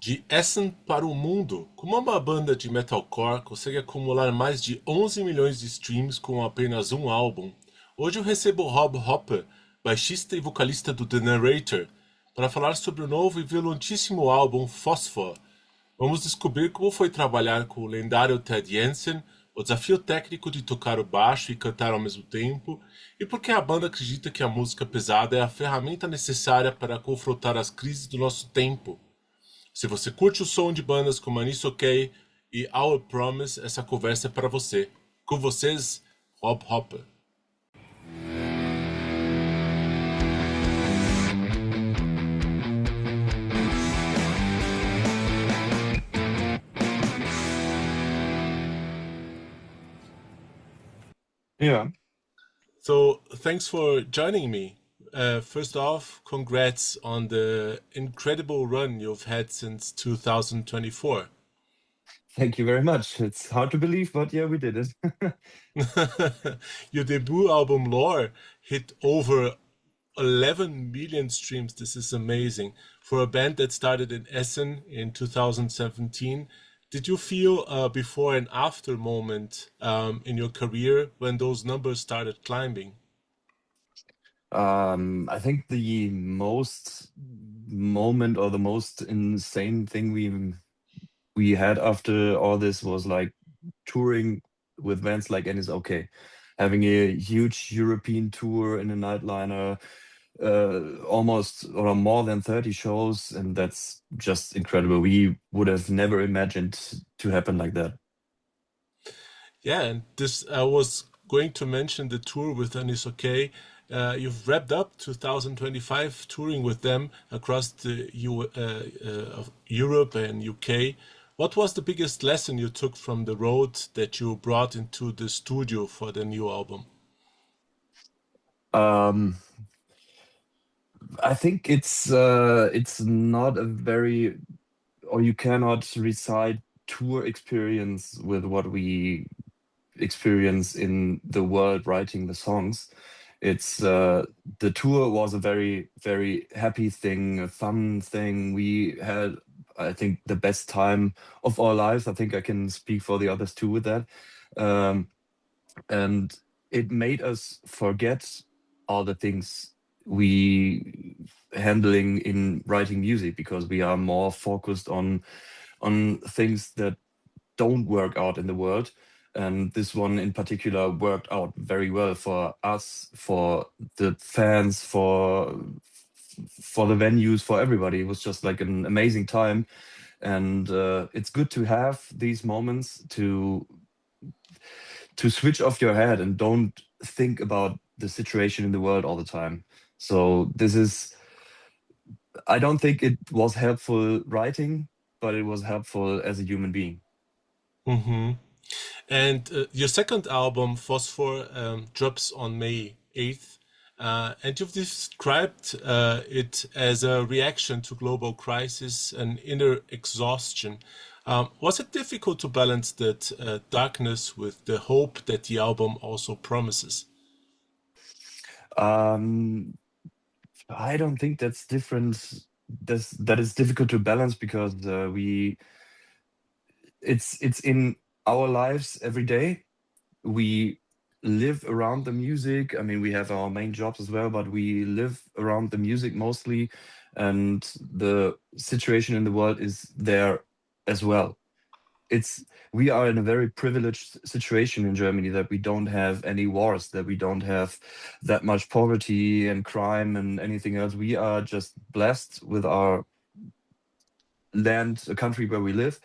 De Essen para o mundo, como uma banda de metalcore consegue acumular mais de 11 milhões de streams com apenas um álbum, hoje eu recebo Rob Hoppe, baixista e vocalista do The Narrator, para falar sobre o novo e violentíssimo álbum Phosphor. Vamos descobrir como foi trabalhar com o lendário Ted Jensen, o desafio técnico de tocar o baixo e cantar ao mesmo tempo, e por que a banda acredita que a música pesada é a ferramenta necessária para confrontar as crises do nosso tempo. Se você curte o som de bandas como Anis OK e Our Promise, essa conversa é para você. Com vocês, Rob Hoppe. Yeah, So, thanks for joining me. First off, congrats on the incredible run you've had since 2024. thank you very much. It's hard to believe, but yeah, we did it. Your debut album Lore hit over 11 million streams. This is amazing. For a band that started in Essen in 2017, did you feel a before and after moment in your career when those numbers started climbing? I think the most moment or the most insane thing we had after all this was like touring with bands like Ennis OK, having a huge European tour in a nightliner, almost or more than 30 shows, and that's just incredible. We would have never imagined to happen like that. Yeah, and this I was going to mention the tour with Anis OK. You've wrapped up 2025 touring with them across of Europe and UK. What was the biggest lesson you took from the road that you brought into the studio for the new album? Um, I think it's not a very or you cannot recite tour experience with what we experience in the world writing the songs. It's the tour was a very happy thing, a fun thing. We had, I think, the best time of our lives. I think I can speak for the others too with that. Um, and it made us forget all the things we handling in writing music because we are more focused on things that don't work out in the world. And this one in particular worked out very well for us, for the fans, for the venues, for everybody. It was just like an amazing time, and it's good to have these moments to switch off your head and don't think about the situation in the world all the time. So this is, I don't think it was helpful writing, but it was helpful as a human being. Hmm. And your second album, Phosphor, drops on May 8th. And you've described it as a reaction to global crisis and inner exhaustion. Was it difficult to balance that darkness with the hope that the album also promises? Um, I don't think that's different. That is difficult to balance because it's in our lives every day. We live around the music. I mean, we have our main jobs as well, but we live around the music mostly, and the situation in the world is there as well. It's We are in a very privileged situation in Germany that we don't have any wars, that we don't have that much poverty and crime and anything else. We are just blessed with our land, a country where we live,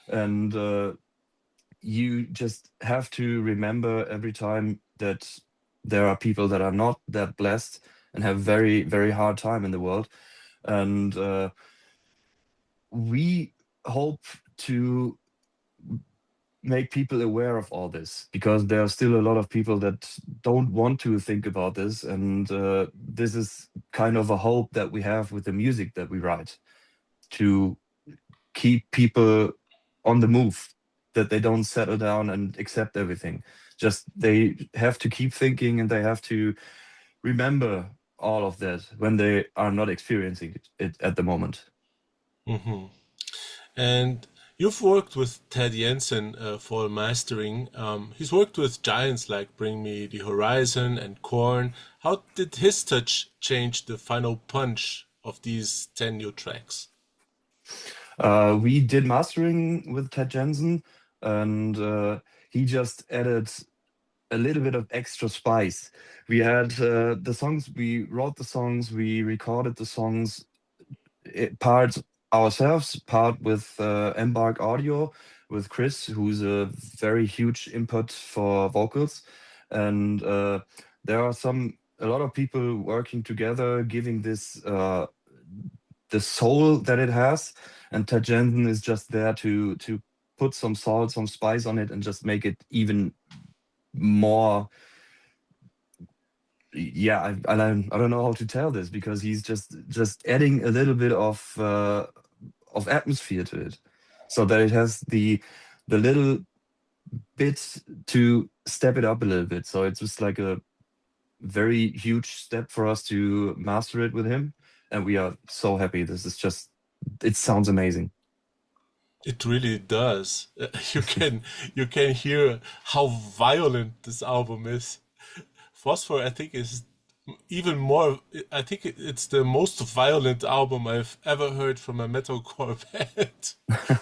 and you just have to remember every time that there are people that are not that blessed and have very hard time in the world, and we hope to make people aware of all this because there are still a lot of people that don't want to think about this, and this is kind of a hope that we have with the music that we write to keep people on the move, that they don't settle down and accept everything. Just they have to keep thinking and they have to remember all of that when they are not experiencing it at the moment. Hmm. And you've worked with Ted Jensen for mastering. He's worked with giants like Bring Me the Horizon and Korn. How did his touch change the final punch of these 10 new tracks? We did mastering with Ted Jensen, and he just added a little bit of extra spice. We had the songs, we wrote the songs, we recorded the songs, part ourselves, part with Embark Audio, with Chris, who's a very huge input for vocals. And there are a lot of people working together, giving this the soul that it has. And Ted Jensen is just there to put some salt, some spice on it, and just make it even more. Yeah, I don't know how to tell this, because he's just adding a little bit of atmosphere to it, so that it has the little bit to step it up a little bit. So it's just like a very huge step for us to master it with him, and we are so happy. This is just, it sounds amazing. It really does. You can hear how violent this album is. Phosphor, I think, is even more. I think it's the most violent album I've ever heard from a metalcore band.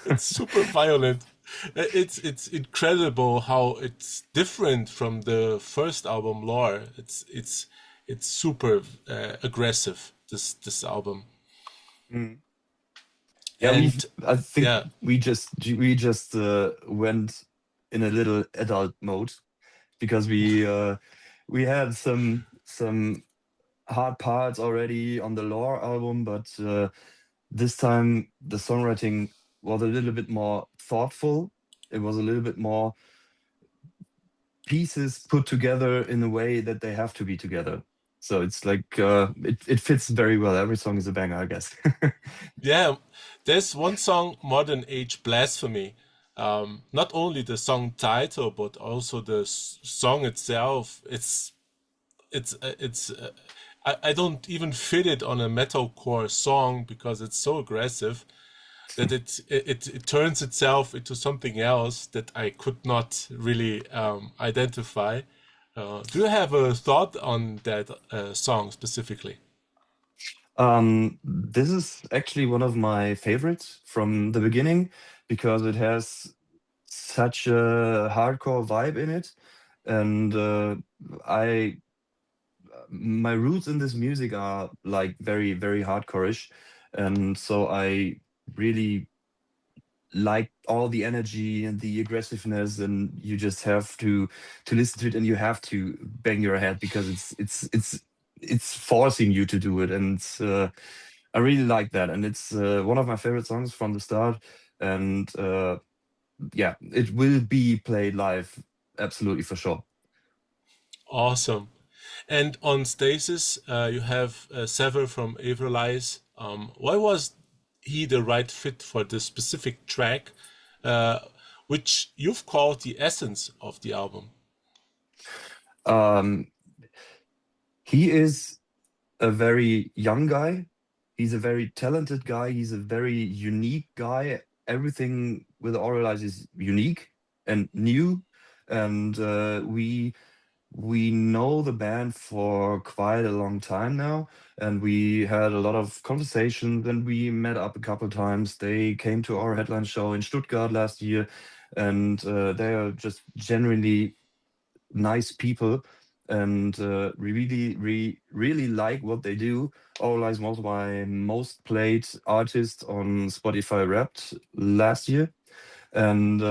It's super violent. It's incredible how it's different from the first album, Lore. It's super aggressive. This album, Mm. Yeah, and I think yeah, we just went in a little adult mode, because we had some hard parts already on the Lore album, but this time the songwriting was a little bit more thoughtful. It was a little bit more pieces put together in a way that they have to be together. So it's like it fits very well. Every song is a banger, I guess. yeah. There's one song, Modern Age Blasphemy. Not only the song title, but also the song itself. It's I don't even fit it on a metalcore song because it's so aggressive that it turns itself into something else that I could not really identify. Do you have a thought on that song specifically? This is actually one of my favorites from the beginning, because it has such a hardcore vibe in it. And I my roots in this music are like very, very hardcore-ish. And so I really like all the energy and the aggressiveness, and you just have to listen to it, and you have to bang your head, because it's forcing you to do it. And I really like that, and it's one of my favorite songs from the start. And yeah, it will be played live, absolutely, for sure. Awesome. And on Stasis, you have Sever from Everlies. Why was he the right fit for this specific track, uh, which you've called the essence of the album? um he is a very young guy. He's a very talented guy. He's a very unique guy. Everything with Oral Eyes is unique and new. And we know the band for quite a long time now, and we had a lot of conversations, and we met up a couple times. They came to our headline show in Stuttgart last year, and they are just genuinely nice people, and really like what they do. All Eyes was my most played artist on Spotify Wrapped last year, and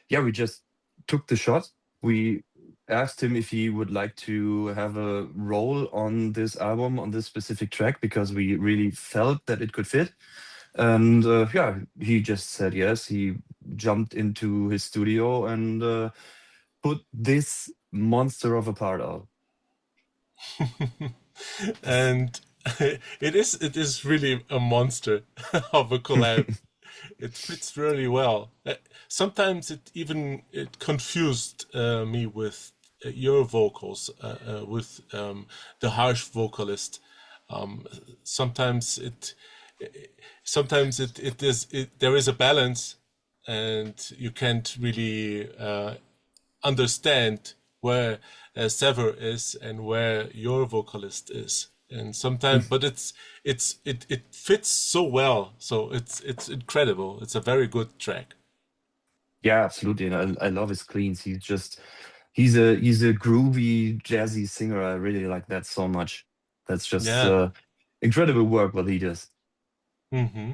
yeah, we just took the shot. We asked him if he would like to have a role on this album, on this specific track, because we really felt that it could fit. And yeah, he just said yes. He jumped into his studio and put this monster of a part out. And it is really a monster of a collab. It fits really well. Sometimes it confused me with your vocals, with the harsh vocalist. Um, Sometimes Sometimes there is a balance, and you can't really understand where Sever is and where your vocalist is. And sometimes, but it fits so well. So it's incredible. It's a very good track. Yeah, absolutely. And I love his cleans. He's a groovy, jazzy singer. I really like that so much. That's just Yeah. incredible work what he does. hmm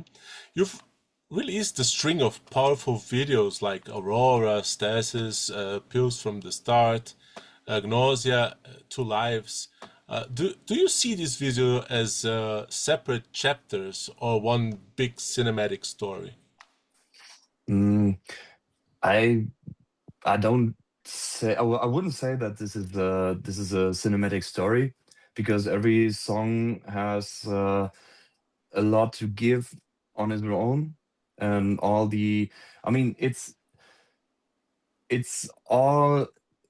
You've released a string of powerful videos like Aurora, Stasis, Pills from the Start, Agnosia, Two Lives. Do you see this video as separate chapters or one big cinematic story? Mm, I I don't say I wouldn't say that this is a cinematic story because every song has a lot to give on its own, and all the I mean it's all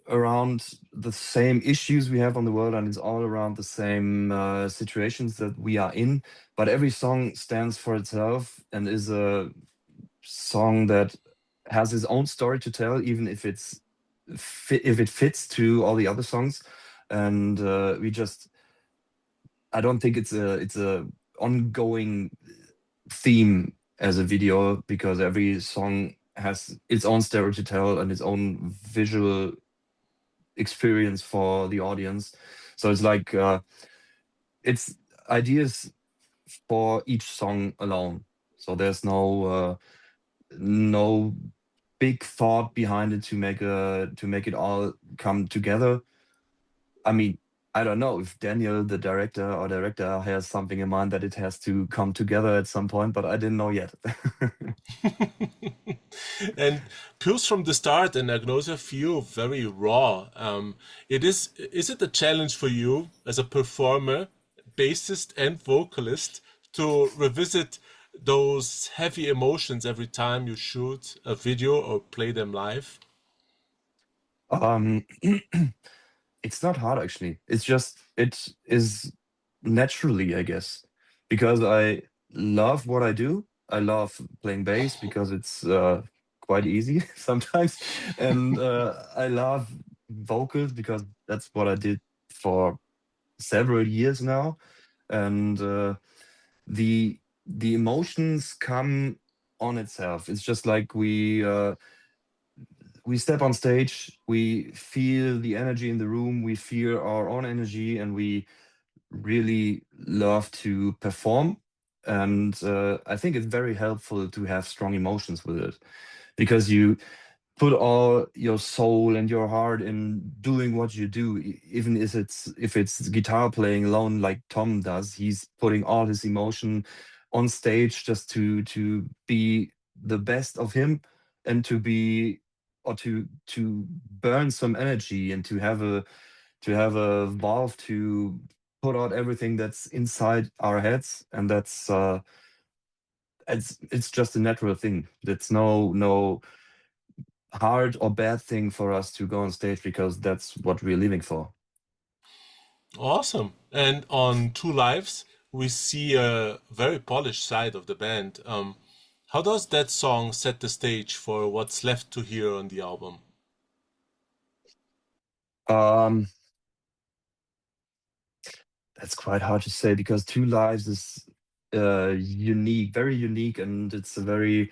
around the same issues we have on the world, and it's all around the same situations that we are in, but every song stands for itself and is a song that has its own story to tell, even if if it fits to all the other songs. And I don't think it's a ongoing theme as a video, because every song has its own story to tell and its own visual experience for the audience. So it's like it's ideas for each song alone. So there's no big thought behind it to make it all come together. I mean, I don't know if Daniel, the director, has something in mind that it has to come together at some point, but I didn't know yet. And Pills from the Start and Agnosia feel very raw. Is it a challenge for you as a performer, bassist and vocalist, to revisit those heavy emotions every time you shoot a video or play them live? um, it's not hard actually. It's just it is naturally, I guess, because I love what I do. I love playing bass because it's quite easy sometimes, and I love vocals because that's what I did for several years now. And the emotions come on itself. It's just like we step on stage, we feel the energy in the room, we feel our own energy, and we really love to perform. And I think it's very helpful to have strong emotions with it, because you put all your soul and your heart in doing what you do, even if it's guitar playing alone like Tom does. He's putting all his emotion on stage just to be the best of him, and to be or to burn some energy, and to have a valve to put out everything that's inside our heads. And it's just a natural thing. That's no hard or bad thing for us to go on stage, because that's what we're living for. Awesome. And on Two Lives, we see a very polished side of the band. How does that song set the stage for what's left to hear on the album? Um, that's quite hard to say, because Two Lives is unique, very unique, and it's a very,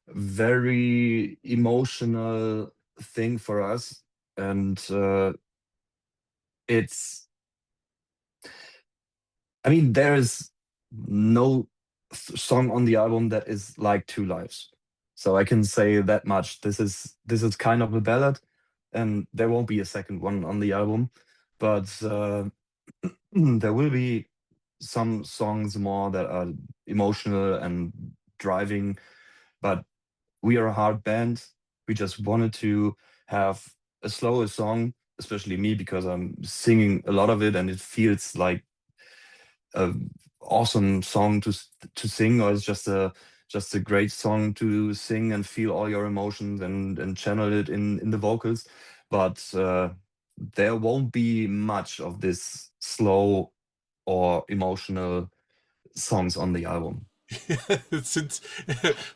very emotional thing for us. And it's, I mean, there is no song on the album that is like Two Lives. So I can say that much. This is kind of a ballad, and there won't be a second one on the album, but there will be some songs more that are emotional and driving. But we are a hard band. We just wanted to have a slower song, especially me, because I'm singing a lot of it, and it feels like a awesome song to sing, or it's just a great song to sing and feel all your emotions and channel it in the vocals. But there won't be much of this slow or emotional songs on the album. Since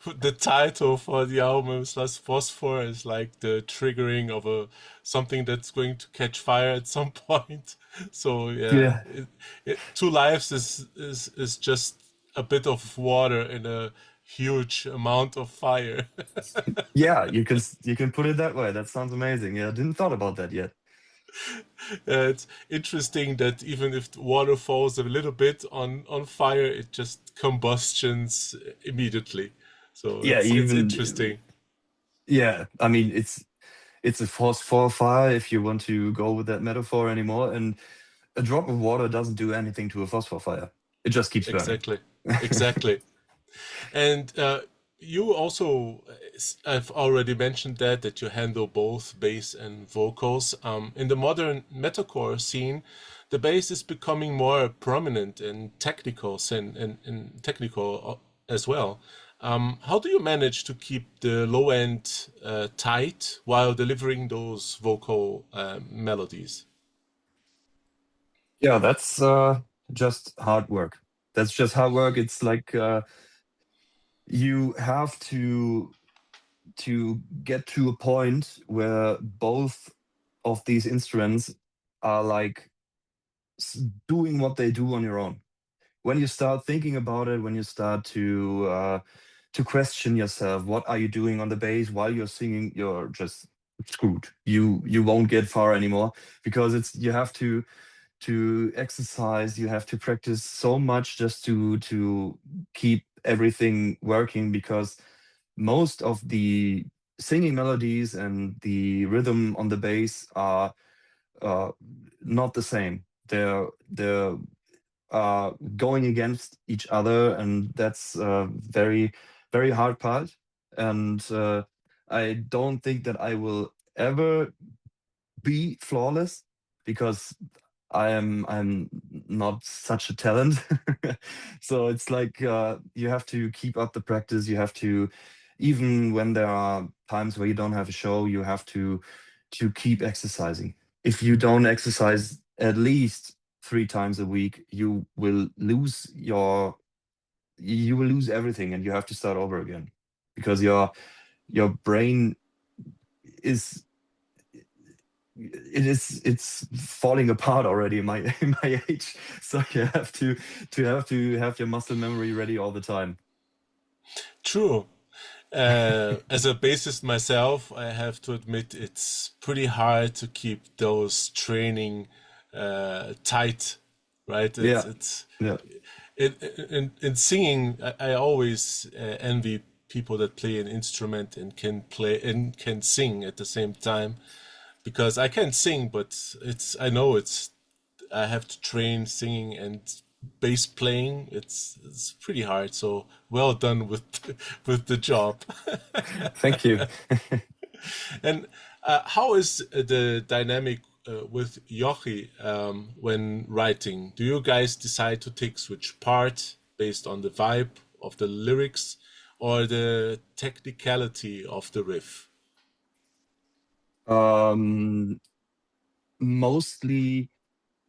the title for the album slash Phosphor is like the triggering of a something that's going to catch fire at some point. So yeah, Yeah, two lives is just a bit of water in a huge amount of fire. yeah, you can put it that way. That sounds amazing. Yeah, I didn't thought about that yet. It's interesting that even if the water falls a little bit on fire, it just combustions immediately. So Yeah, it's even interesting. yeah. I mean, it's a force for fire if you want to go with that metaphor anymore. And a drop of water doesn't do anything to a phosphor fire. It just keeps burning. Exactly. Exactly. And you also, I've already mentioned that you handle both bass and vocals. In the modern metalcore scene, the bass is becoming more prominent and technical, and technical as well. How do you manage to keep the low end tight while delivering those vocal melodies? Yeah, that's just hard work. That's just hard work. It's like you have to get to a point where both of these instruments are like doing what they do on your own. When you start thinking about it, when you start to question yourself, what are you doing on the bass while you're singing? You're just screwed. You won't get far anymore because it's you have to exercise. You have to practice so much just to keep everything working because most of the singing melodies and the rhythm on the bass are uh, not the same. They're going against each other, and that's a very hard part. And I don't think that I will ever be flawless because I'm not such a talent. So it's like you have to keep up the practice. You have to, even when there are times where you don't have a show, you have to keep exercising. If you don't exercise at least 3 times a week, you will lose everything, and you have to start over again because your brain is it's falling apart already in my in my age, so you have to have your muscle memory ready all the time. True. As a bassist myself, I have to admit it's pretty hard to keep those training tight, right? Yeah, It's yeah. in singing. I always envy people that play an instrument and can play and can sing at the same time, because I can sing, but I know I have to train singing and bass playing. It's pretty hard. So well done with with the job. Thank you. And how is the dynamic with Yochi when writing? Do you guys decide to take which part based on the vibe of the lyrics or the technicality of the riff? um Mostly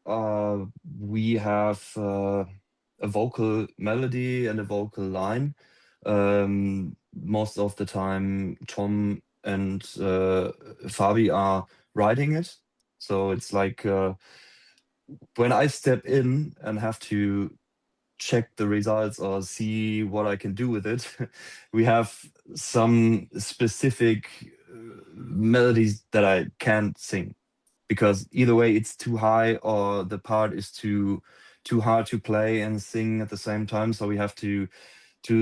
uh we have a vocal melody and a vocal line. Most of the time Tom and Fabi are writing it, so it's like when I step in and have to check the results or see what I can do with it, we have some specific melodies that I can't sing because either way it's too high or the part is too hard to play and sing at the same time. So we have to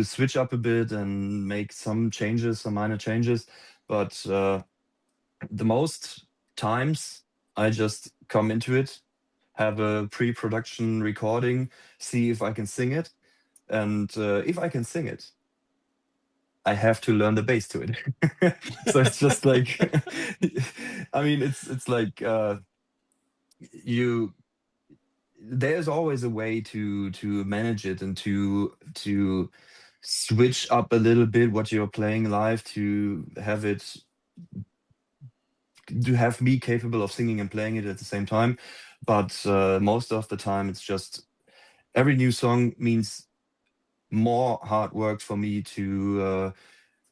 switch up a bit and make some changes, some minor changes. But the most times I just come into it, have a pre-production recording, see if I can sing it, and if I can sing it, I have to learn the bass to it. So it's just like, I mean, it's like you. There's always a way to manage it and to switch up a little bit what you're playing live to have it to have me capable of singing and playing it at the same time. But most of the time, it's just every new song means more hard work for me to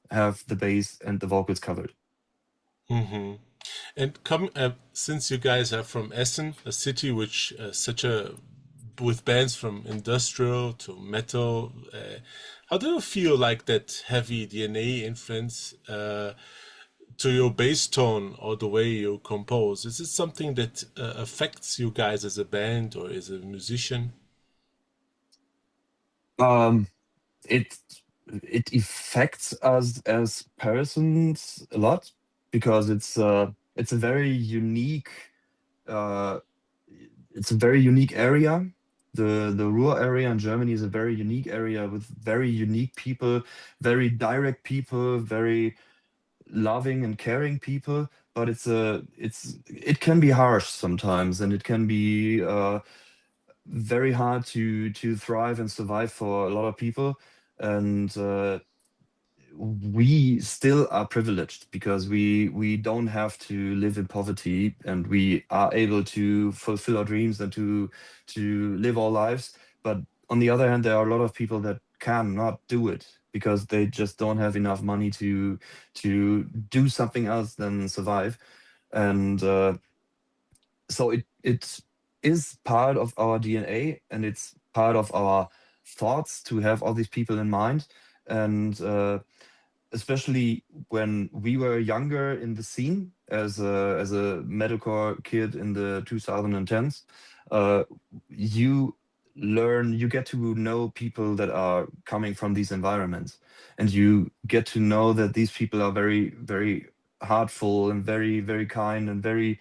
have the bass and the vocals covered. Hmm. And come since you guys are from Essen, a city which such a with bands from industrial to metal, how do you feel like that heavy DNA influence to your bass tone or the way you compose? Is it something that affects you guys as a band or as a musician? Um, it it affects us as persons a lot because it's a very unique uh, it's a very unique area. The Ruhr area in Germany is a very unique area with very unique people, very direct people, very loving and caring people. But it can be harsh sometimes, and it can be very hard to thrive and survive for a lot of people. And we still are privileged because we don't have to live in poverty, and we are able to fulfill our dreams and to live our lives. But on the other hand, there are a lot of people that cannot do it because they just don't have enough money to do something else than survive. And so it is part of our DNA, and it's part of our thoughts to have all these people in mind. And especially when we were younger in the scene as a metalcore kid in the 2010s, uh, you you get to know people that are coming from these environments, and you get to know that these people are very, very heartful and very, very kind and very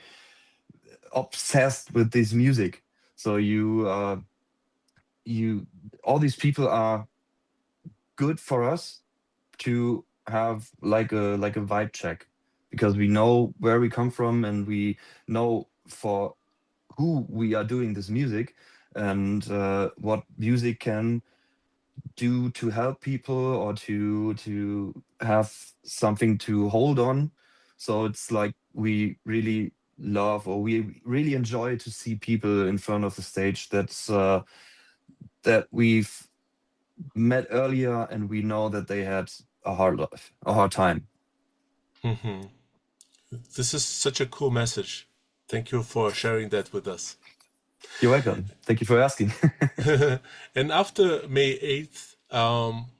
obsessed with this music. So you all these people are good for us to have like a vibe check, because we know where we come from, and we know for who we are doing this music, and what music can do to help people or to have something to hold on. So it's like we really love, or we really enjoy to see people in front of the stage that we've met earlier, and we know that they had a hard life, a hard time. Hmm. This is such a cool message. Thank you for sharing that with us. You're welcome. Thank you for asking. And after May 8th,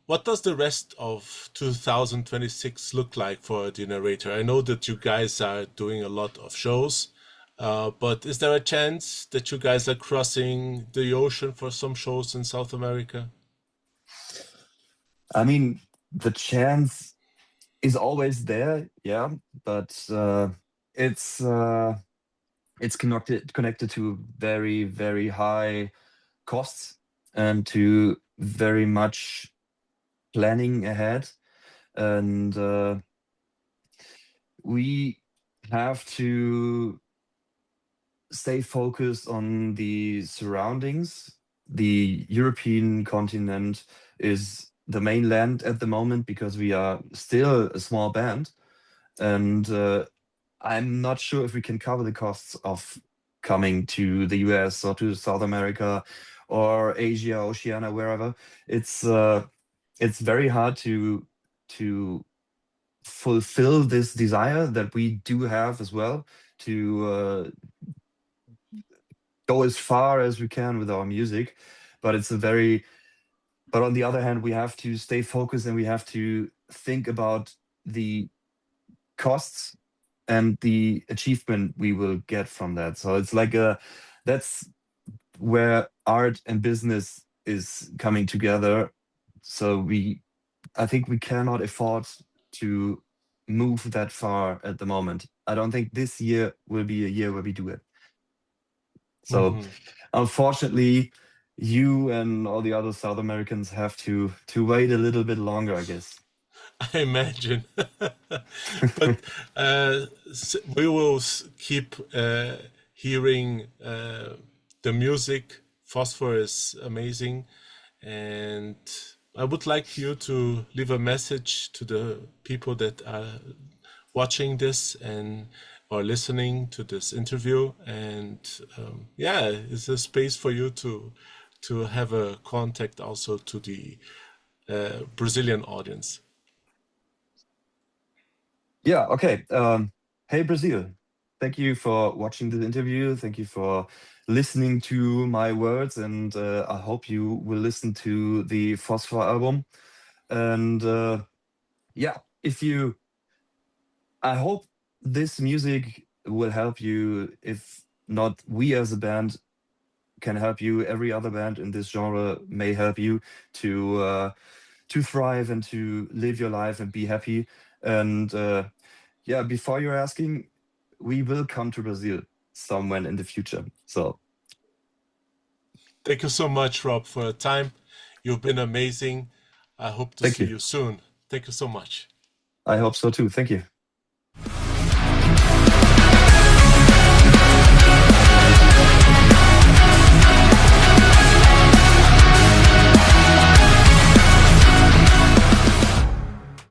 what does the rest of 2026 look like for the narrator? I know that you guys are doing a lot of shows, but is there a chance that you guys are crossing the ocean for some shows in South America? I mean, the chance is always there, yeah, but it's uh, it's connected to very, very high costs and to very much planning ahead. And we have to stay focused on the surroundings. The European continent is the mainland at the moment because we are still a small band. And I'm not sure if we can cover the costs of coming to the US or to South America or Asia, Oceania, wherever. It's very hard to fulfill this desire that we do have as well, to go as far as we can with our music. But but on the other hand, we have to stay focused, and we have to think about the costs and the achievement we will get from that. So it's like that's where art and business is coming together. So I think we cannot afford to move that far at the moment. I don't think this year will be a year where we do it. So Hmm. unfortunately, you and all the other South Americans have to wait a little bit longer, I guess. I imagine. But we will keep hearing the music. Phosphor is amazing. And I would like you to leave a message to the people that are watching this and or listening to this interview. And yeah, it's a space for you to have a contact also to the Brazilian audience. Yeah, okay. Hey, Brazil. Thank you for watching this interview. Thank you for listening to my words. And I hope you will listen to the Phosphor album. And yeah, I hope this music will help you. If not, we as a band can help you. Every other band in this genre may help you to thrive and to live your life and be happy. And yeah, before you're asking, we will come to Brazil somewhere in the future. So Thank you so much, Rob, for your time. You've been amazing. I hope to thank see you. you soon. Thank you so much. I hope so too. Thank you.